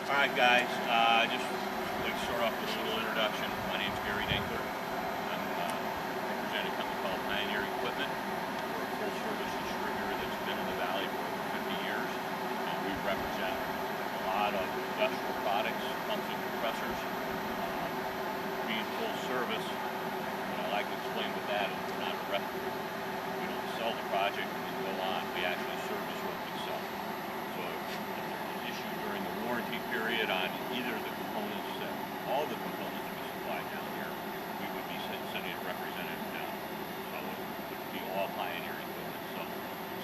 Alright guys, just like to start off with a little introduction. My name's Gary Dinkler. I'm representing a company called Pioneer Equipment. We're a full service distributor that's been in the Valley for over 50 years. We represent a lot of industrial products, pumps and compressors. Being full service, what I like to explain with that is we're not a rep group. We don't sell the project and then go on. We actually service what we sell. So if there's an issue during the warranty period on either of the components, all the components we supply down here, we would be sending a representative down. So it would be all Pioneer equipment. So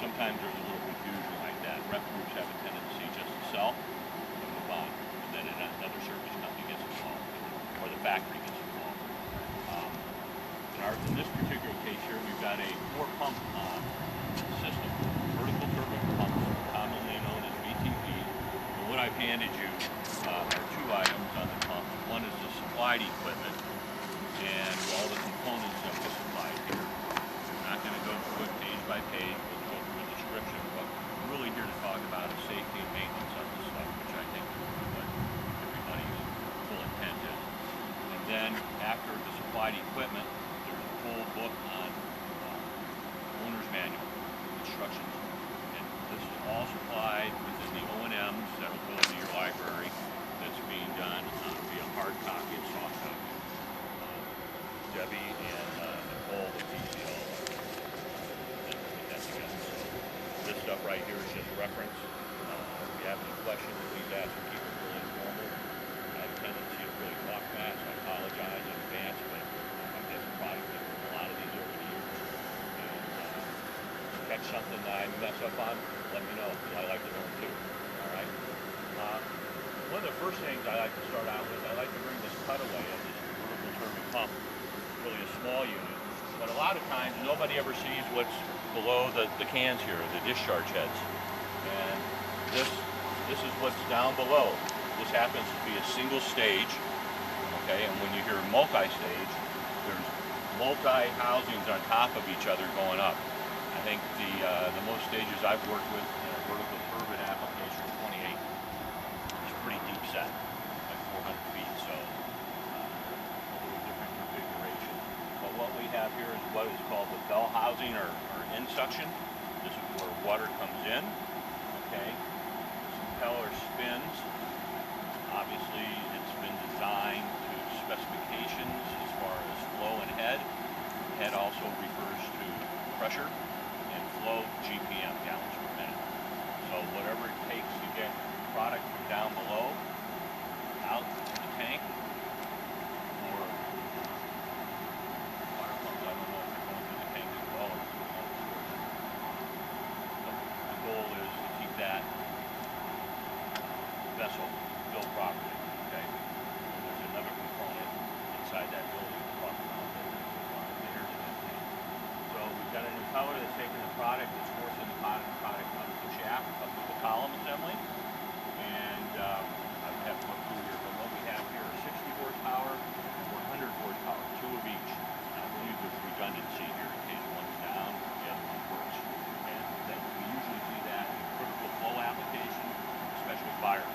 sometimes there's a little confusion like that. Rep groups have a tendency just to sell and move on, and then another service company gets involved, or the factory gets involved. In this particular case here, we've got a 4-pump system, vertical turbine pumps, commonly known as VTP. And what I've handed you are 2 items on the pump. One is the supplied equipment and all the components that we supplied here. I'm not going to go through it page by page. We'll go through a description. What we're really here to talk about is safety and maintenance on this stuff, which I think is what everybody's full intent is. And then after the supplied equipment, full book on owner's manual instructions, and this is all supplied within the O&Ms that will go into your library. That's being done via hard copy and soft copy. Debbie and Nicole, the PCL, put that together. So this stuff right here is just reference. If you have any questions, please ask and keep it really informal. I have a tendency to really talk fast. I apologize in advance, but I get the product a lot of these over the years. And catch something that I mess up on, let me know, because I like to learn too. Alright? One of the first things I like to start out with, I like to bring this cutaway of this vertical turbine pump. It's really a small unit, but a lot of times nobody ever sees what's below the cans here, the discharge heads. And this is what's down below. This happens to be a single stage, okay, and when you hear multi-stage, there's multi-housings on top of each other going up. I think the most stages I've worked with in a vertical turbine application are 28. It's a pretty deep set, like 400 feet, so a little different configuration. But what we have here is what is called the bell housing or end suction. This is where water comes in, okay. This impeller spins. Obviously, it's been designed to specifications as far as flow and head. Head also refers to pressure, and flow GPM, gallons per minute. So whatever it takes to get product from down below out to the tank, or water pumps, I don't know if they're going through the tank as well or through another source. But the goal is to keep that vessel built properly. Okay, and there's another component inside that building to talk about that there to that tank. So we've got an impeller that's taking the product, it's forcing the product up the shaft, up to the column assembly. And I would have to look through here, but what we have here is 60 horsepower and 100 horsepower, 2 of each. And I believe there's redundancy here in case one's down, the other one works. And that we usually see that in critical flow application, especially fire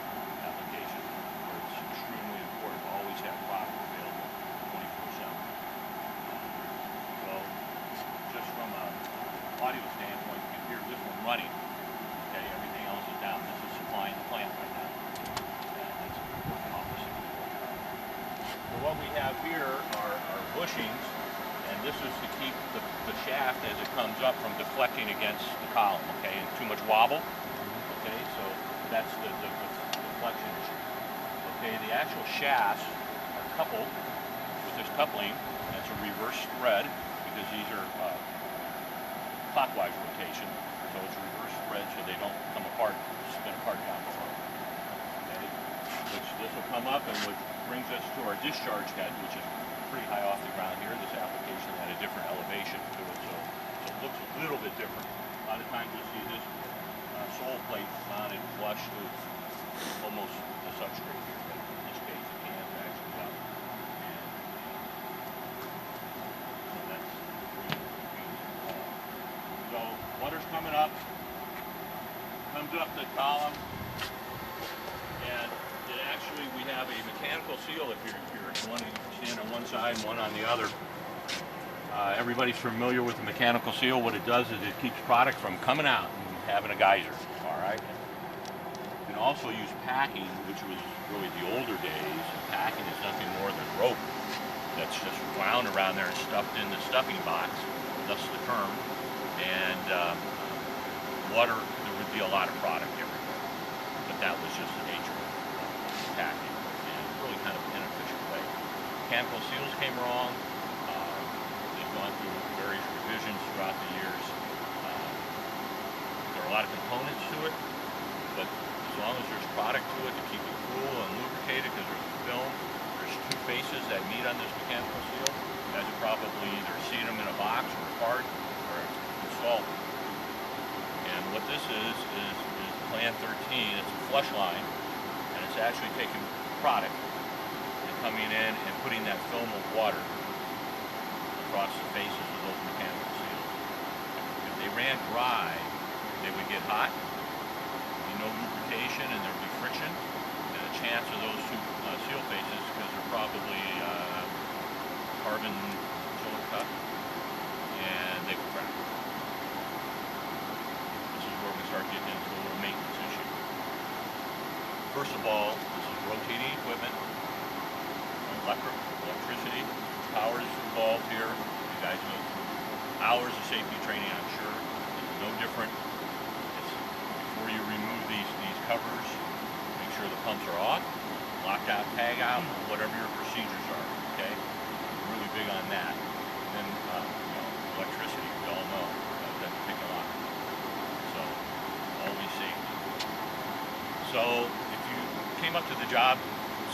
application, where it's extremely important to always have product available 24/7. So just from an audio standpoint, you can hear this one running. Okay, everything else is down. This is supplying the plant right now. And it's working off the 60 horsepower. So what we have here are bushings, and this is to keep the shaft as it comes up from deflecting against the column, okay, and too much wobble. Okay, so that's the deflection issue. Okay, the actual shafts are coupled with this coupling. That's a reverse thread because these are clockwise rotation, so it's a reverse thread so they don't come apart, spin apart down below. Okay, which this will come up, and which brings us to our discharge head, which is pretty high off the ground here. This application had a different elevation to it, so it looks a little bit different. A lot of times you'll see this sole plate mounted flush to almost the substrate here, but in this case the can's actually up. And so that's so water's coming up, comes up the column, and it have a mechanical seal if you're one stand on one side and one on the other. Everybody's familiar with the mechanical seal. What it does is it keeps product from coming out and having a geyser. All right. You can also use packing, which was really the older days. And packing is nothing more than rope that's just wound around there and stuffed in the stuffing box, thus the term. And water, there would be a lot of product everywhere. But that was just the nature of packing, and really kind of an inefficient way. Mechanical seals came along. They've gone through various revisions throughout the years. There are a lot of components to it, but as long as there's product to it to keep it cool and lubricated, because there's film, there's two faces that meet on this mechanical seal. You guys have probably either seen them in a box or a part or installed them. And what this is Plan 13. It's a flush line, and it's actually taking product and coming in and putting that film of water across the faces of those mechanical seals. If they ran dry, they would get hot, be no lubrication, and there would be friction, and a chance of those two seal faces, because they're probably carbon silica, and they would crack. This is where we start getting into a little maintenance issue. First of all, this is rotating equipment, electricity, power is involved here. You guys go through hours of safety training, I'm sure. It's no different. It's before you remove these covers, make sure the pumps are off, lock out, tag out, whatever your procedures are, okay? We're really big on that. And then, electricity, we all know, doesn't take a lot. So, always safety. So, if you came up to the job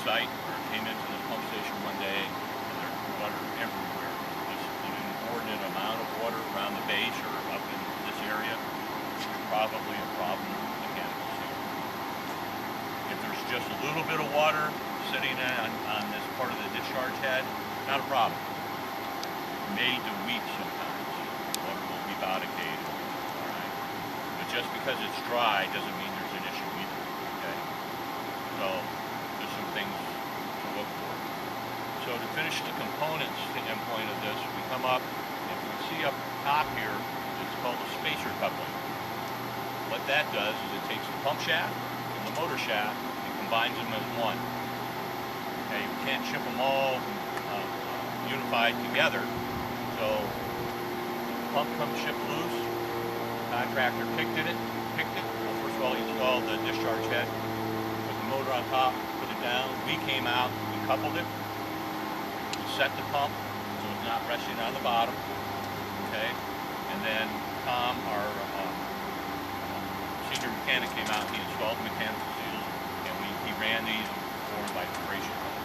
site or came into the pump station one day and there's water everywhere, just an inordinate amount of water around the base or up in this area, it's probably a problem with the mechanical seal. If there's just a little bit of water sitting on this part of the discharge head, not a problem. Made to weep sometimes. Water will be validated. All right. But just because it's dry doesn't mean there's an issue either. Okay. So there's some things to look for. So to finish the components standpoint of this, we come up, and you can see up top here, it's called a spacer coupling. What that does is it takes the pump shaft and the motor shaft and combines them as one. Okay, you can't ship them all unified together. So the pump comes shipped loose. The contractor picked it. Well, first of all, he installed the discharge head, put the motor on top, put it down. We came out, we coupled it. We set the pump so it's not resting on the bottom. Okay, and then Tom, our senior mechanic, came out. He installed the mechanical seals, and he ran these formed by vibration pumps.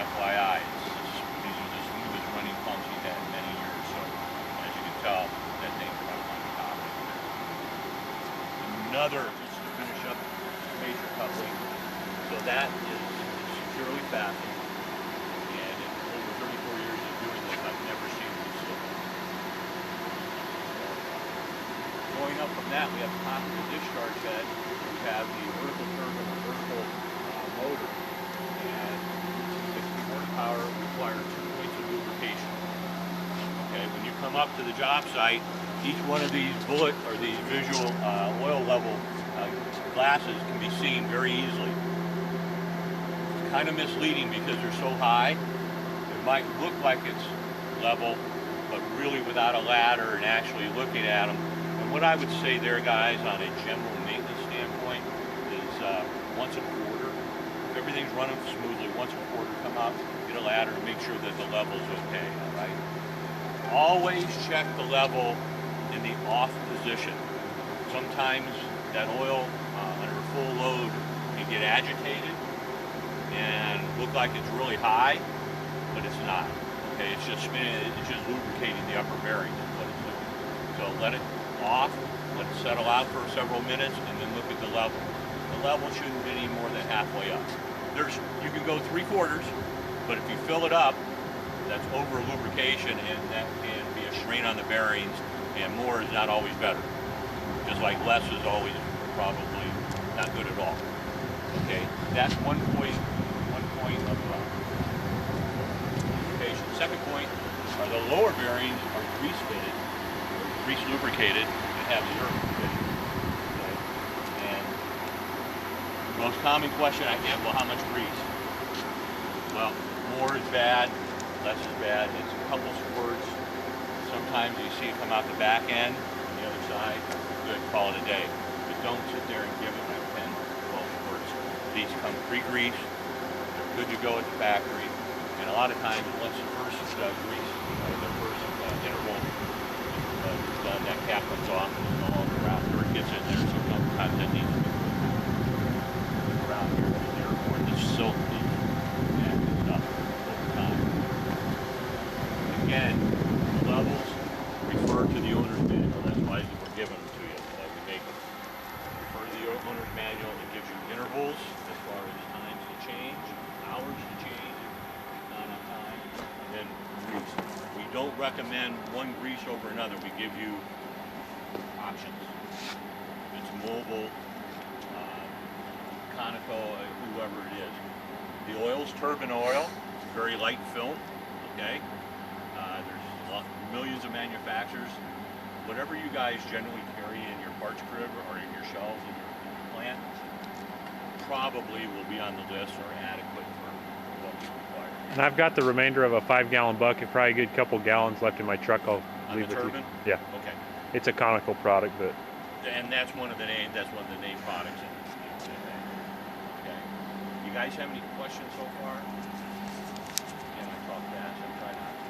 FYI, these are the smoothest running pumps he's had in many years. So as you can tell, that thing's right on the top right there. Another, just to finish up, major coupling. So that is securely fastened, and in over 34 years of doing this, I've never seen it slip. Going up from that, we have the top of the discharge head. We have the vertical turbine, the vertical motor, and 60 horsepower requires 2 points of lubrication. Okay, when you come up to the job site, each one of these bullet or these visual oil level glasses can be seen very easily. It's kind of misleading because they're so high. It might look like it's level, but really without a ladder and actually looking at them. And what I would say there, guys, on a general maintenance standpoint, is once a quarter, if everything's running smoothly, once a quarter, come out, get a ladder to make sure that the level's okay, all right? Always check the level in the off position. Sometimes that oil under full load can get agitated and look like it's really high, but it's not. Okay, it's just spinning, it's just lubricating the upper bearing is what it's doing. So let it off, let it settle out for several minutes, and then look at the level. The level shouldn't be any more than halfway up. You can go 3/4, but if you fill it up, that's over lubrication, and that can be a strain on the bearings, and more is not always better. Just like less is always probably not good at all. Okay, that's one point of lubrication. Second point are the lower bearings are grease fitted, grease lubricated, and have zero fitted. Okay, and the most common question I get, well, how much grease? Well, more is bad, less is bad. It's a couple squirts. Sometimes you see it come out the back end on the other side. Good, call it a day. But don't sit there and give it like 10, 12 squirts. These come pre-greased. They're good to go at the factory. And a lot of times, once the first grease, the first interval is done, that cap comes off and it's no longer around here. It gets in there, so sometimes that needs to be around here. Therefore, the silk is acting up over time. Again, the levels refer to the owner's manual. That's why we're giving them to you. We make them. Refer to the owner's manual. It gives you intervals as far as times to change, hours to change, not on time, and then grease. We don't recommend one grease over another. We give you options. It's mobile, conical, whoever it is. The oil's turbine oil, very light film. Okay. There's millions of manufacturers. Whatever you guys generally carry in your parts crib or in your shelves in your plant probably will be on the list or adequate for what we require. And I've got the remainder of a 5-gallon bucket, probably a good couple gallons left in my truck. I'll leave the it turbine? Yeah. Okay. It's a conical product, but. And that's one of the name products in this. Okay. You guys have any questions so far? Again, I talk fast. I try not to.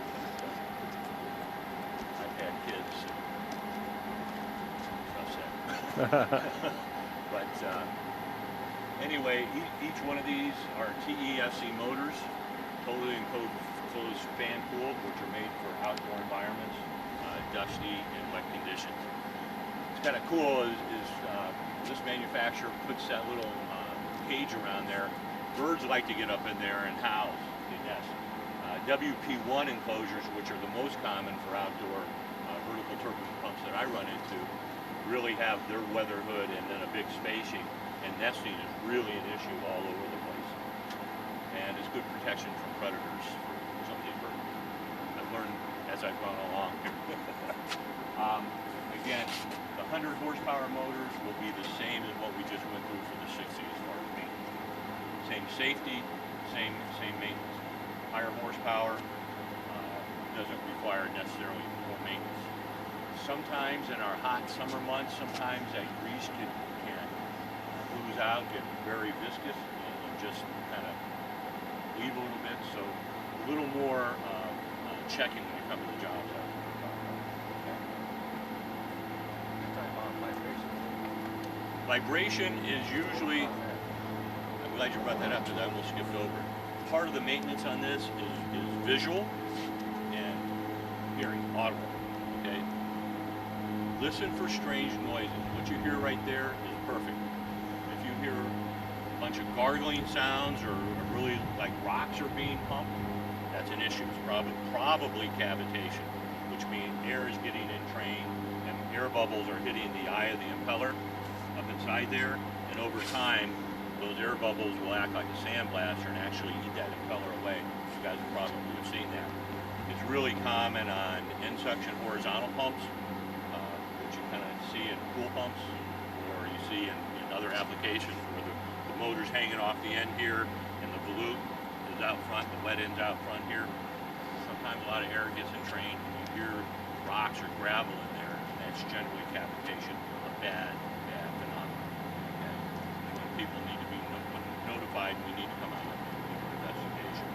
I've had kids. But anyway, each one of these are TEFC motors, totally enclosed fan cooled, which are made for outdoor environments, dusty and wet conditions. It's kind of cool is this manufacturer puts that little cage around there. Birds like to get up in there and house, they nest. WP1 enclosures, which are the most common for outdoor vertical turbine pumps that I run into, really have their weather hood and then a big spacing, and nesting is really an issue all over the place. And it's good protection from predators for some of these birds. I've learned as I've gone along. Again, the 100 horsepower motors will be the same as what we just went through for the 60 as far as maintenance. Same safety, same maintenance. Higher horsepower doesn't require necessarily more maintenance. Sometimes in our hot summer months, sometimes that grease can ooze out, get very viscous, and just kind of leave a little bit. So a little more checking when you come to the job site. Vibration is usually, I'm glad you brought that up because I almost skipped over. Part of the maintenance on this is visual and hearing, audible. Okay. Listen for strange noises. What you hear right there is perfect. If you hear a bunch of gargling sounds or really like rocks are being pumped, that's an issue. It's probably cavitation, which means air is getting entrained and air bubbles are hitting the eye of the impeller up inside there, and over time those air bubbles will act like a sandblaster and actually eat that impeller away. You guys have probably seen that. It's really common on end suction horizontal pumps, which you kind of see in pool pumps, or you see in other applications where the motor's hanging off the end here and the volute is out front, the wet end's out front here. Sometimes a lot of air gets entrained and you hear rocks or gravel in there, and that's generally cavitation, a bad phenomenon. Okay? When people need to be notified, we need to come out and do an investigation.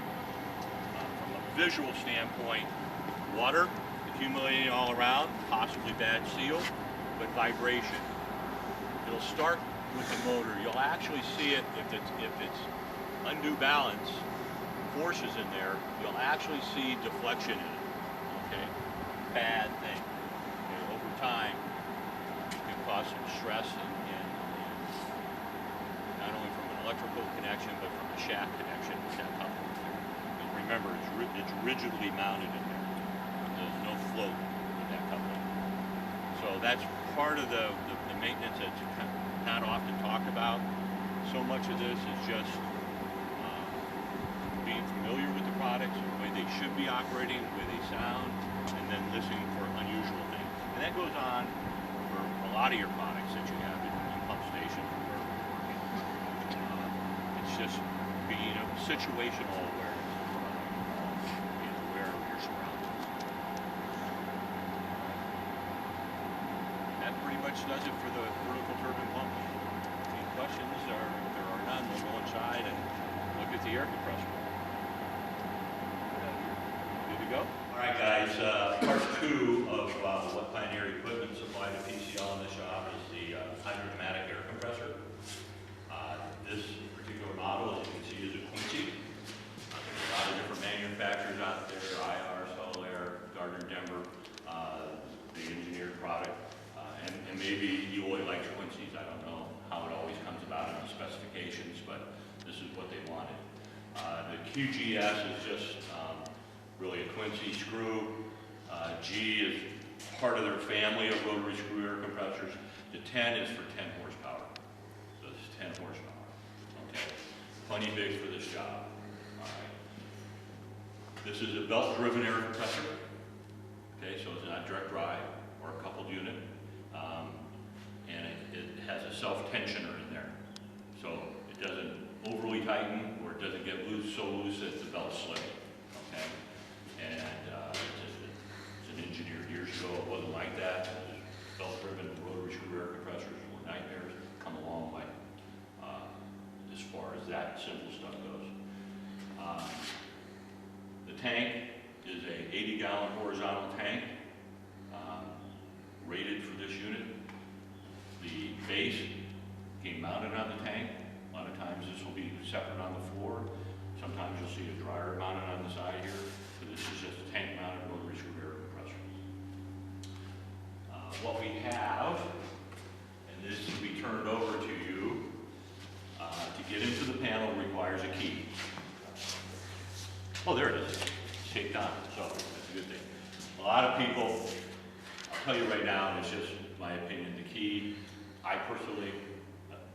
From a visual standpoint, water accumulating all around, possibly bad seal, but vibration. It'll start with the motor. You'll actually see it if it's undue balance, forces in there, you'll actually see deflection in it. Okay? Bad thing. Okay? Over time, it can cause some stress and not only from an electrical connection, but from a shaft connection with that coupling. And remember, it's rigidly mounted in there. There's no float with that coupling. So that's part of the maintenance that's not often talked about. So much of this is just being familiar with the products, the way they should be operating, the way they sound, and then listening for unusual things. And that goes on for a lot of your products that you have in pump stations or wherever you're working. It's just being a situational awareness and aware of your surroundings. That pretty much does it for the vertical turbine pump. Any questions? Or if there are none, we'll go inside and look at the air compressor. Good to go? All right, guys. Part 2 of what Pioneer equipment supplied to PCL in the shop is the hydropneumatic air compressor. This particular model, as you can see, is a Quincy. There's a lot of different manufacturers out there: IR, Solaire, Gardner, Denver, the engineered product. And maybe Eloy likes Quincy's. I don't know how it always comes about in the specifications, but this is what they wanted. The QGS is just really a Quincy screw. G is part of their family of rotary screw air compressors. The 10 is for 10 horsepower. So this is 10 horsepower. Okay, plenty big for this job. All right. This is a belt-driven air compressor. Okay, so it's not direct drive or a coupled unit. And it has a self-tensioner in there. So it doesn't overly tighten or it doesn't get loose, so loose that the belt's slipping. Okay? And it's an engineered years ago. It wasn't like that. Belt-driven rotary screw air compressors were nightmares. Come a long way as far as that simple stuff goes. The tank is a 80-gallon horizontal tank rated for this unit. The base came mounted on the tank. A lot of times this will be separate on the floor. Sometimes you'll see a dryer mounted on the side here, but this is just a tank mounted rotary screw air compressor. What we have, and this will be turned over to you, to get into the panel requires a key. Oh, there it is. It's taped on, so that's a good thing. A lot of people, I'll tell you right now, and it's just my opinion, the key, I personally,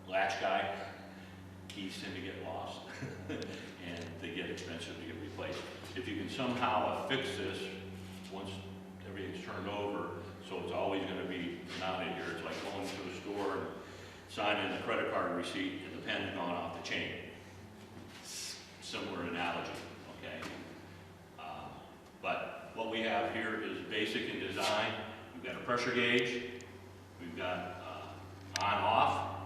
latch guy, keys tend to get lost and they get expensive to get replaced. If you can somehow affix this once everything's turned over, so it's always going to be mounted here. It's like going to a store and signing a credit card receipt and the pen's gone off the chain. Similar analogy, okay? But what we have here is basic in design. We've got a pressure gauge. We've got on-off,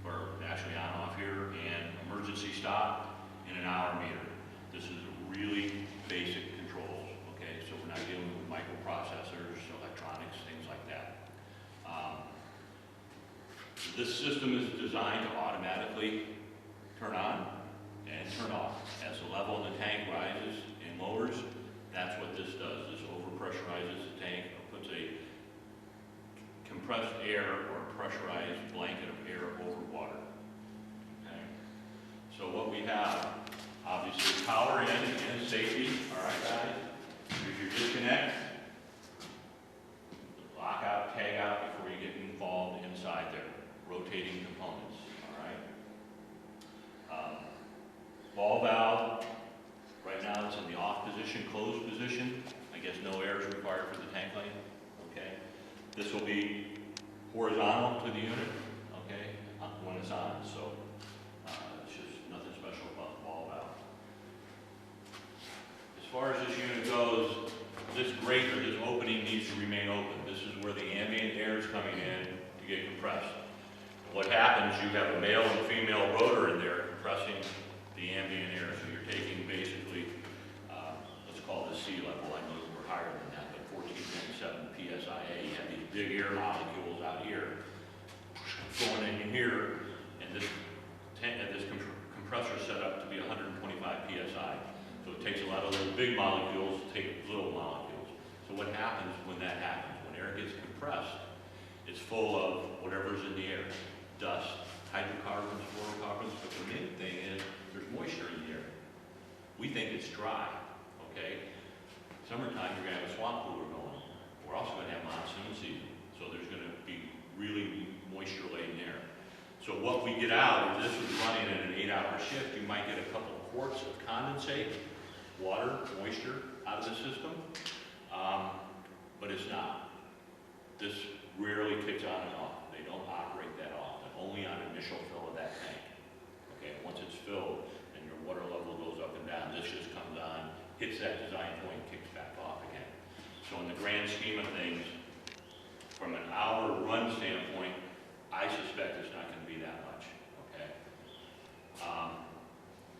or actually on-off here, and emergency stop, and an hour meter. This is really basic controls, okay? So we're not dealing with microprocessors, electronics, things like that. This system is designed to automatically turn on and turn off. As the level in the tank rises and lowers, that's what this does. This overpressurizes the tank, or puts a compressed air or pressurized blanket of air over water. Okay. So what we have, obviously, power in and safety. All right, guys. Here's your disconnect. Lock out, tag out before you get involved inside there. Rotating components. All right. Ball valve. Right now, it's in the off position, closed position. I guess no air is required for the tank lane. Okay. This will be horizontal to the unit, okay, when it's on, so it's just nothing special about the ball valve. As far as this unit goes, this grate or this opening needs to remain open. This is where the ambient air is coming in to get compressed. What happens, you have a male and female rotor in there compressing the ambient air, so you're taking basically, let's call this sea level. I know we're higher than that, but 14.7 psia. You have these big air molecules out here going in here, and this compressor is set up to be 125 psi. So it takes a lot of little big molecules to take little molecules. So what happens when that happens? When air gets compressed, it's full of whatever's in the air. Dust, hydrocarbons, fluorocarbons, but the main thing is there's moisture in the air. We think it's dry, okay? Summertime, you're gonna have a swamp cooler going. We're also gonna have monsoon season, so there's gonna be really moisture-laden air. So what we get out is this is 8-hour shift, you might get a couple of quarts of condensate, water, moisture out of the system, but it's not. This rarely kicks on and off. They don't operate that often, only on initial fill of that tank. Okay, once it's filled and your water level goes up and down, this just comes on, hits that design point, kicks back off again. So in the grand scheme of things, from an hour run standpoint, I suspect it's not going to be that much, okay?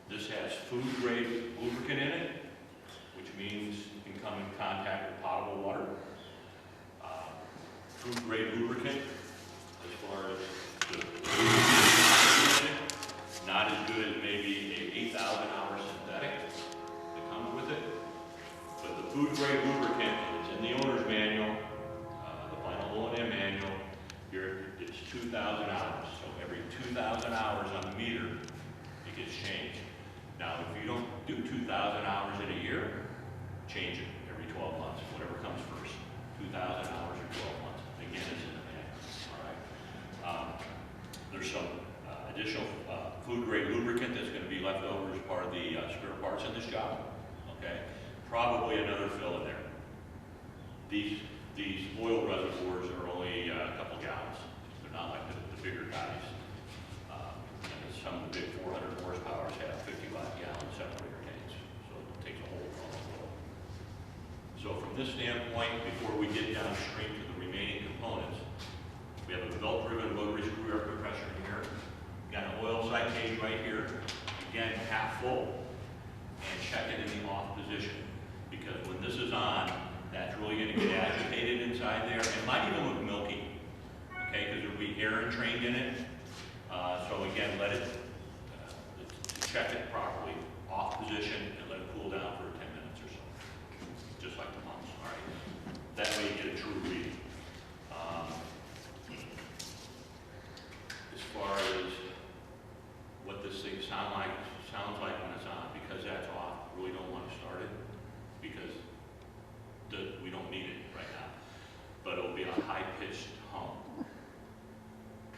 This has food-grade lubricant in it, which means you can come in contact with potable water. Food-grade lubricant, as far as the not as good as maybe a 8,000-hour synthetic that comes with it, but the food-grade lubricant, it's in the owner's manual, the final O&M manual, it's 2,000 hours. So every 2,000 hours on the meter, it gets changed. Now, if you don't do 2,000 hours in a year, change it every 12 months, whatever comes first. 2,000 hours or 12 months. Again, it's in the manual. All right. There's some additional food-grade lubricant that's going to be left over as part of the spare parts in this job. Okay. Probably another fill in there. These oil reservoirs are only a couple gallons. They're not like the bigger guys. And some of the big 400 horsepowers have 55-gallon separator tanks, so it takes a whole ton of oil. So from this standpoint, before we get downstream to the remaining components, we have a belt-driven rotary screw air compressor here. Got an oil side cage right here. Again, half full, and check it in the off position, because when this is on, that's really going to get agitated inside there. It might even look milky, okay, because there'll be air entrained in it. So again, let it, check it properly, off position, and let it cool down for 10 minutes or so, just like the pumps, all right? That way you get a true reading. As far as what this thing sounds like when it's on, because that's off, really don't want to start it, because we don't need it right now. But it'll be a high-pitched hum.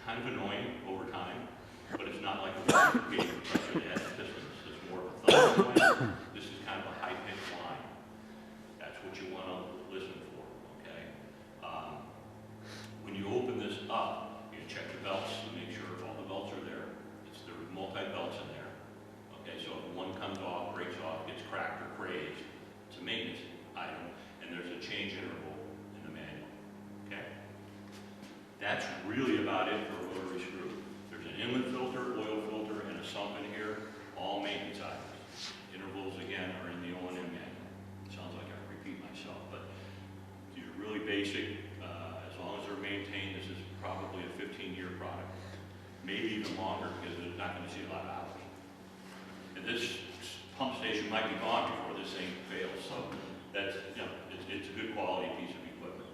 Kind of annoying over time, but it's not like a reciprocating compressor that has pistons. It's more of a thumb whine. This is kind of a high-pitched whine. That's what you want to listen for, okay? When you open this up, you check the belts to make sure all the belts are there. There are multi-belts in there. Okay, so if one comes off, breaks off, gets cracked or crazed, it's a maintenance item, and there's a change interval in the manual, okay? That's really about it for a rotary screw. There's an inlet filter, oil filter, and a sump in here, all maintenance items. Intervals, again, are in the O&M manual. Sounds like I repeat myself, but these are really basic. As long as they're maintained, this is probably a 15-year product. Maybe even longer, because they're not going to see a lot of hours. And this pump station might be gone before this thing fails, so that's, you know, it's a good quality piece of equipment.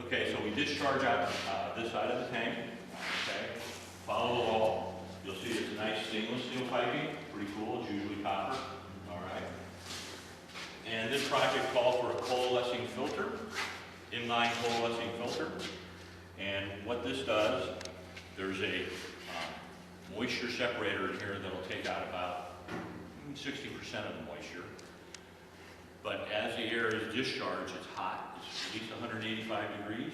Okay, so we discharge out this side of the tank. Okay, follow the wall. You'll see it's nice stainless steel piping, pretty cool. It's usually copper. All right. And this project called for a coalescing filter, inline coalescing filter. And what this does, there's a moisture separator in here that'll take out about 60% of the moisture. But as the air is discharged, it's hot. It's at least 185 degrees.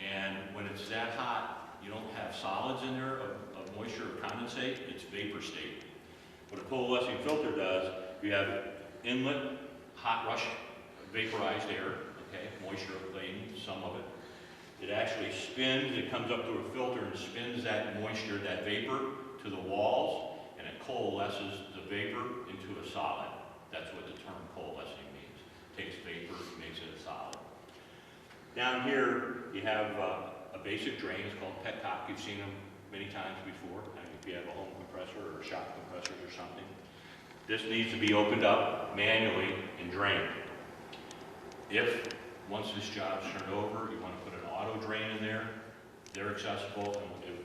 And when it's that hot, you don't have solids in there of moisture or condensate. It's vapor state. What a coalescing filter does, you have inlet, hot rush, vaporized air, okay, moisture laden, some of it. It actually spins, it comes up to a filter and spins that moisture, that vapor, to the walls, and it coalesces the vapor into a solid. That's what the term coalescing means. It takes vapor, makes it a solid. Down here, you have a basic drain. It's called petcock. You've seen them many times before. If you have a home compressor or shop compressors or something. This needs to be opened up manually and drained. If, once this job's turned over, you want to put an auto drain in there, they're accessible, and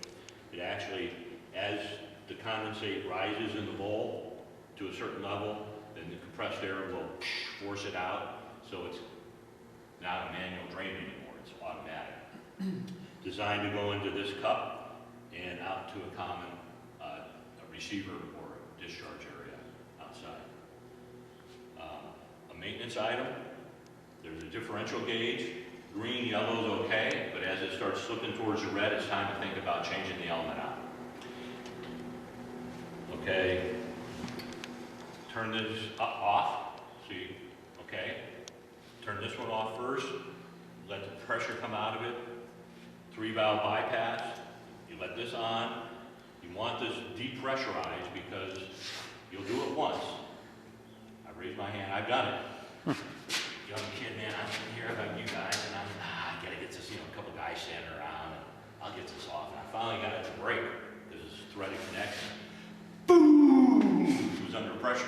it actually, as the condensate rises in the bowl to a certain level, then the compressed air will force it out, so it's not a manual drain anymore, it's automatic. Designed to go into this cup and out to a common receiver or discharge area outside. A maintenance item, there's a differential gauge. Green, yellow is okay, but as it starts slipping towards the red, it's time to think about changing the element out. Okay, turn this off, see, okay. Turn this one off first, let the pressure come out of it. 3-valve bypass, you let this on. You want this depressurized because you'll do it once. I raised my hand, I've done it. Young kid, man, I'm sitting here about you guys, and I gotta get this, a couple guys standing around, and I'll get this off. And I finally got it to break. There's this threaded connection. Boom! It was under pressure.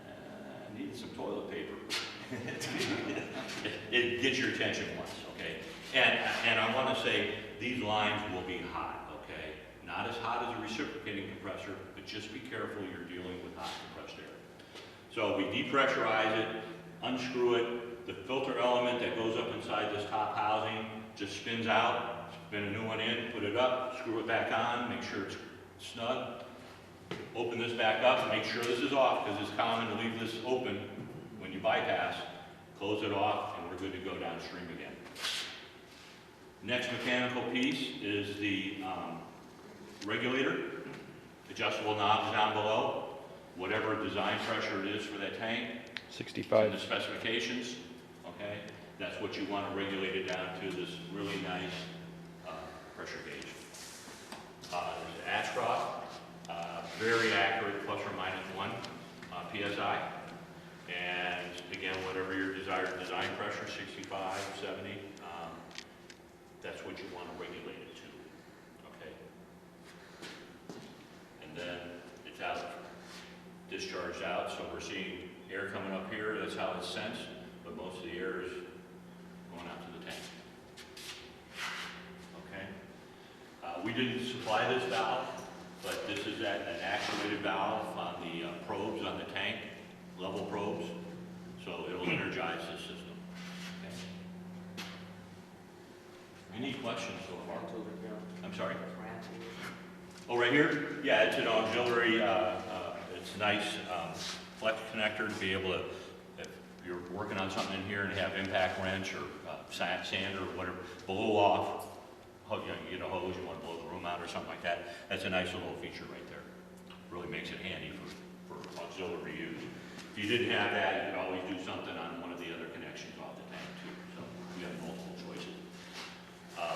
I needed some toilet paper. It gets your attention once, okay? And I want to say these lines will be hot, okay? Not as hot as a reciprocating compressor, but just be careful you're dealing with hot compressed air. So we depressurize it, unscrew it. The filter element that goes up inside this top housing just spins out. Spin a new one in, put it up, screw it back on, make sure it's snug. Open this back up, make sure this is off, because it's common to leave this open when you bypass. Close it off, and we're good to go downstream again. Next mechanical piece is the regulator. Adjustable knobs down below. Whatever design pressure it is for that tank. 65. And the specifications, okay? That's what you want to regulate it down to, this really nice pressure gauge. There's Ashcroft, very accurate, ±1 PSI. And again, whatever your desired design pressure, 65, 70, that's what you want to regulate it to, okay? And then it's out, discharged out, so we're seeing air coming up here, that's how it's sensed, but most of the air is going out to the tank. Okay? We didn't supply this valve, but this is an actuated valve on the probes on the tank, level probes, so it'll energize the system. Okay? Any questions so far? I'm sorry? Oh, right here? Yeah, it's an auxiliary, it's nice flex connector to be able to, if you're working on something in here and have impact wrench or sand or whatever, blow off, you get a hose, you want to blow the room out or something like that, that's a nice little feature right there. Really makes it handy for auxiliary use. If you didn't have that, you could always do something on one of the other connections off the tank too, so we have multiple choices.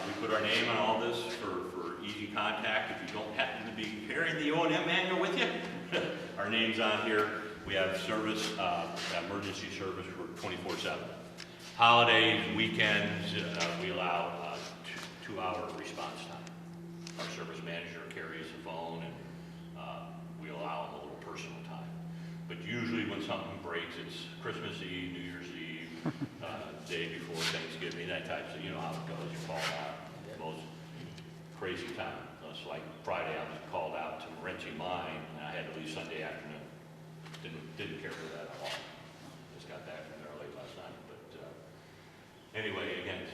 We put our name on all this for easy contact. If you don't happen to be carrying the O&M manual with you, our name's on here. We have service, emergency service for 24/7. Holidays, weekends, we allow 2-hour response time. Our service manager carries the phone, and we allow them a little personal time. But usually when something breaks, it's Christmas Eve, New Year's Eve, day before Thanksgiving, that type of, you know how it goes, you call out. Most crazy time. It's like Friday, I was called out to renting mine, and I had to leave Sunday afternoon. Didn't care for that at all. Just got back from there late last night. But anyway, again,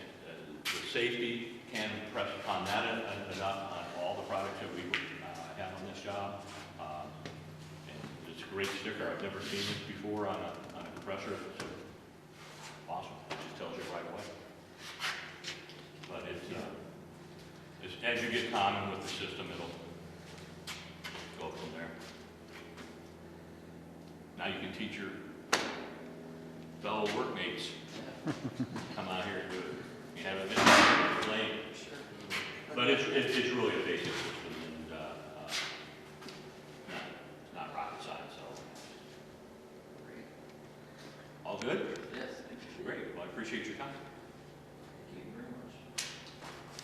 the safety can press upon that enough on all the products that we have on this job. And it's a great sticker. I've never seen this before on a compressor. It's awesome. It just tells you right away. But it's as you get common with the system, it'll go from there. Now you can teach your fellow workmates. Come out here and do it. You haven't been lame. But it's really a basic system, and not rocket science. So all good? Yes, thank you. Great. Well, I appreciate your time.